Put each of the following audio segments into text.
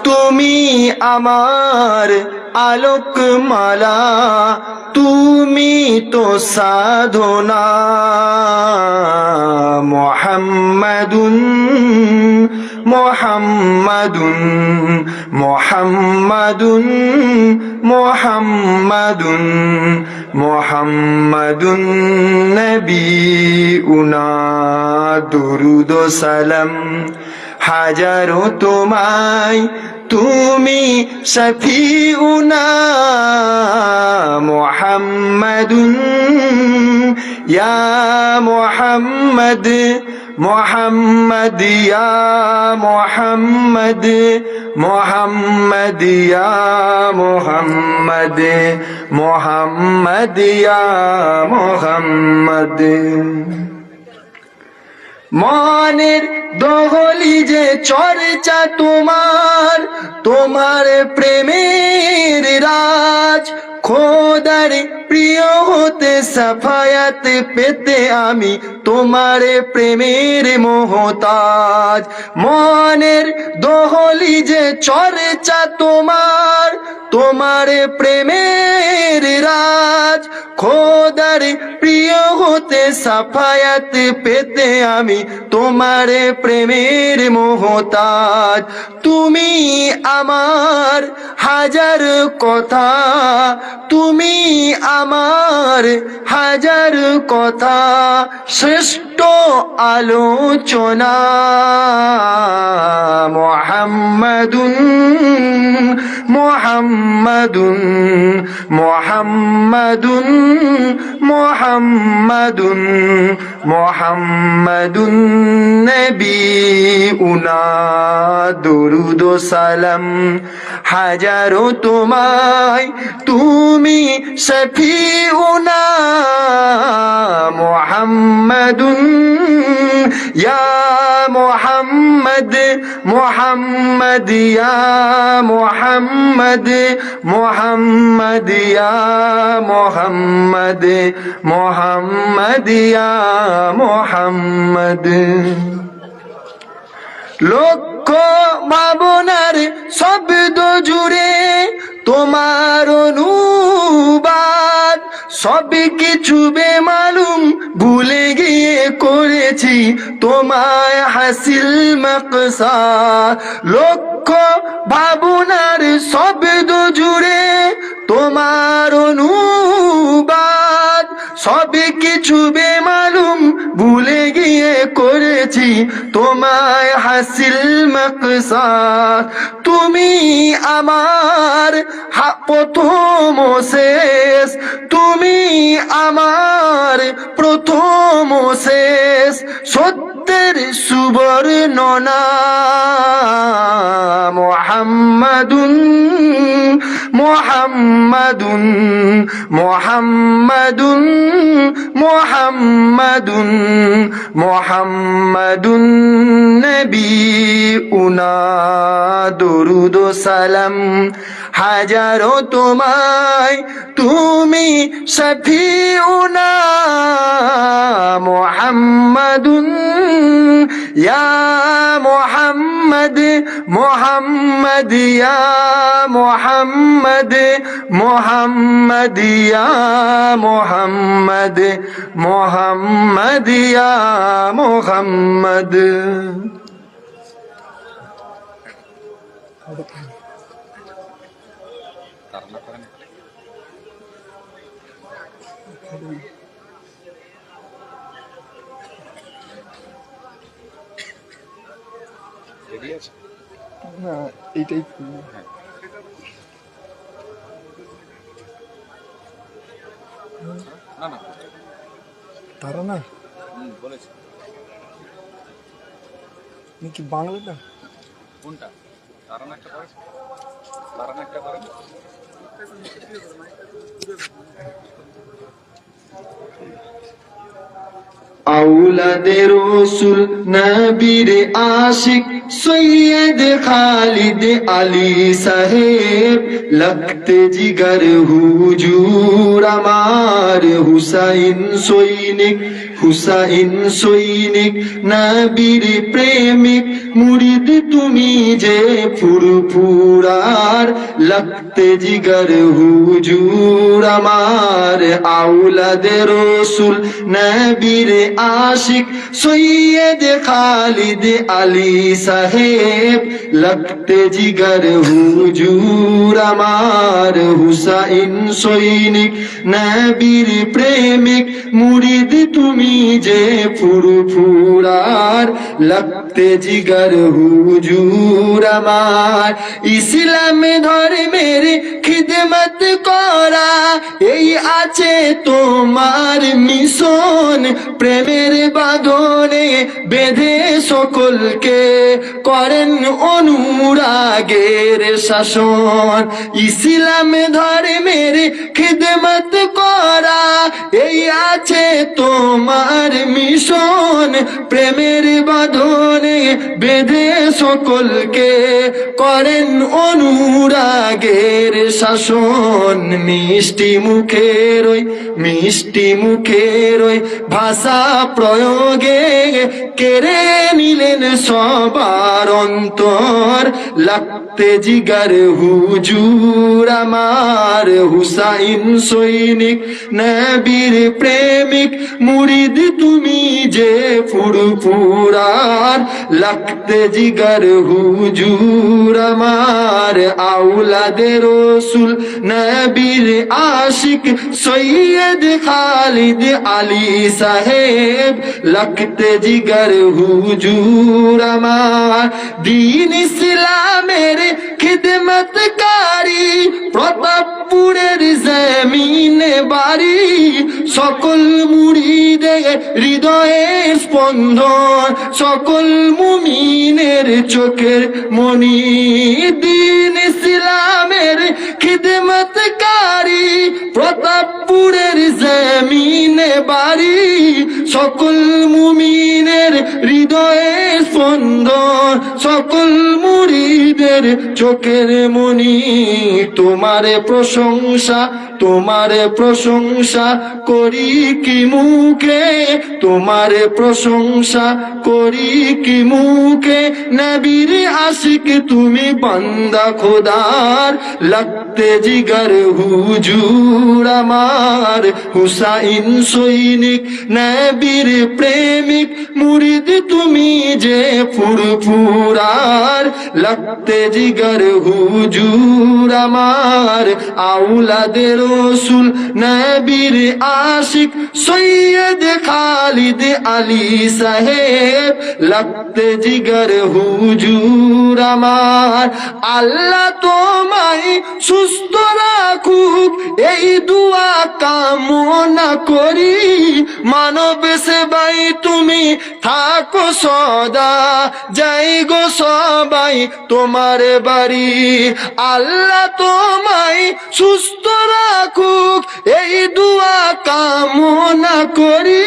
তুমি আমার আলোকমালা, তুমি তো সাধনা। মুহাম্মাদুন মুহাম্মাদুন মুহাম্মাদুন মুহাম্মাদুন মুহাম্মাদুন নবিউনা। দুরুদ ও সালাম হাজারো তোমায়, তুমি শফিউনা। মুহাম্মাদুন ইয়া মুহাম্মদ, মুহাম্মদ ইয়া মুহাম্মদ, মুহাম্মদ ইয়া মুহাম্মদ, মুহাম্মদ ইয়া মুহাম্মদ। মনের দহলি যে চর্চা তোমার, তোমার প্রেমের রাজ। খোদার প্রিয় হতে সাফায়াত পেতে আমি তোমার প্রেমের মোহতাজ। মনের দহলি যে চর্চা তোমার, তোমার প্রেমের রাজ। খোদার প্রিয় হতে সাফায়াত পেতে আমি তোমার প্রেমের মোহতাজ। তুমি আমার হাজার কথা, তুমি আমার হাজার কথা, শ্রেষ্ঠ আলোচনা। মুহাম্মাদুন মুহাম্মাদুন মুহাম্মাদুন মুহাম্মাদুন মুহাম্মাদুন নবিউনা। দুরুদ ও সালাম হাজারো তোমায়, তুমি শফিউনা। মুহাম্মাদুন ইয়া মুহাম্মদ, মুহাম্মদ ইয়া মুহাম্মদ, মুহাম্মদ ইয়া মুহাম্মদ, মুহাম্মদ ইয়া মুহাম্মদ। লক্ষ ভাবনার শব্দ জুড়ে তোমার অনুবাদ। সব কিছু বেমালুম ভুলে গিয়ে করেছি তোমায় হাসিল মাকসাদ। লক্ষ ভাবনার শব্দ জুড়ে তোমার অনুবাদ। সব কিছু বেমালুম ভুলে গিয়ে করেছি তোমায় হাসিল মাকসাদ। তুমি আমার প্রথম ও শেষ, তুমি আমার প্রথম ও শেষ, সত্যের সুবর্ণনা। মুহাম্মাদুন মুহাম্মাদুন মুহাম্মাদুন মুহাম্মাদুন মুহাম্মাদুন নবিউনা। দুরুদ ও সালাম হাজারো তোমায়, তুমি শফিউনা। মুহাম্মাদুন ইয়া মুহাম্মদ, মুহাম্মদ ইয়া মুহাম্মদ, মুহাম্মদ ইয়া মুহাম্মদ, মুহাম্মদ ইয়া মুহাম্মদ। না এইটাই তারা না বলেছে কি বাংলাটা কোনটা তারান একটা করে তারান একটা করে আউলাদে রসুল নবীর আশিক সৈয়দ খালিদ আলী সাহেব, লখতে জিগর হুজুর আমার, হুসাইন সৈনিক, হুসাইন সৈনিক, নবীর প্রেমিক মুরিদ তুমি যে ফুরফুরার, লখতে জিগর হুজুর আমার, আওলাদে রসুল নবীর আশিক সৈয়দ খালিদ আলী সাহেব, লখতে জিগর হুজুর আমার, হুসাইন সৈনিক নবীর প্রেমিক মুরিদ তুমি যে ফুরফুরার, লখতে জিগর হুজুর আমার। ইসলাম ধর্মের খিদমত করা এই আছে তোমার মিশন, প্রেমের বাঁধনে বেঁধে সকলকে করেন অনুরাগের শাসন। ইসলাম ধর্মের খিদমত করা এই আছে তোমার মিশন, প্রেমের বাঁধনে বেঁধে সকলকে করেন অনুরাগের শাসন। মিষ্টি মুখের ওই, মিষ্টি মুখের ওই ভাষা প্রয়োগে কেড়ে নিলেন সবার অন্তর, লখতে জিগর হুজুর আমার, হুসাইন সৈনিক নবীর প্রেমিক মুরিদ তুমি যে ফুরফুরার, লখতে জিগর হুজুর আমার, আওলাদে রসুল নবীর আশিক সৈয়দ খালিদ আলী সাহেব, লখতে জিগর হুজুর আমার। দিন ইসলামের খিদমতকারী প্রতাপপুরের জমিনে বাড়ি, সকল মুরিদের হৃদয়ের স্পন্দন, সকল মুমিনের চোখের মনি। দিন ইসলামের খিদমতকারী প্রতাপপুরের জমিনে বাড়ি, সকল মুমিনের হৃদয়ের স্পন্দন, সকল মুরিদের চোখের মনি। তোমারে প্রশংসা, তোমারে প্রশংসা করি কি মুখে, তোমারে প্রশংসা করি কি মুখে, নবীর আশিক তুমি বান্দা খোদার, লখতে জিগর হুজুর আমার, হুসাইন সৈনিক নবীর প্রেমিক মুরিদ তুমি যে ফুরফুরার, লখতে জিগর হুজুর আমার, আওলাদে রসুল নবীর আশিক সৈয়দ খালিদ আলী সাহেব, লখতে জিগর হুজুর আমার। আল্লাহ তোমায় সুস্থ রাখুক এই দুয়া কামনা করি, মানব সেবাই তুমি থাকো সদা, যাই গো সবাই তোমার বাড়ি। আল্লাহ তোমায় সুস্থ রাখুক এই দুয়া কামনা করি,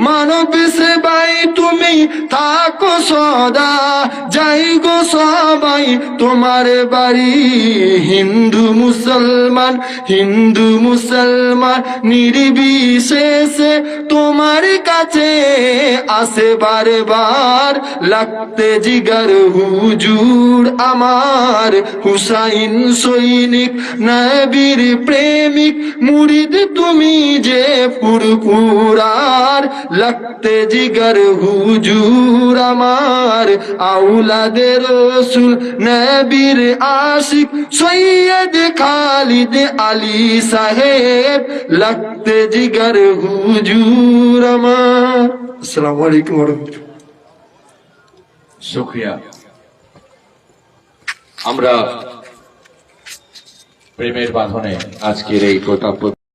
মানব সেবাই তুমি থাকো সদা, যাই গো সবাই তোমার বাড়ি। হিন্দু মুসলমান, হিন্দু মুসলমান নির্বিশেষে তোমার কাছে আসে বারবার, লখতে জিগর হুজুর আমার, হুসাইন সৈনিক নবীর প্রেমিক মুরিদ তুমি যে ফুরফুরার, লখতে জিগর হুজুর আমার, আওলাদে রসুল নবীর আশিক সৈয়দ খালিদ আলী সাহেব, লখতে জিগর হুজুর আমার। আসসালামু আলাইকুম ওয়া রাহমাতুল্লাহ। শুকরিয়া। আমরা প্রেমের বাঁধনে আজকের এই প্রতাপ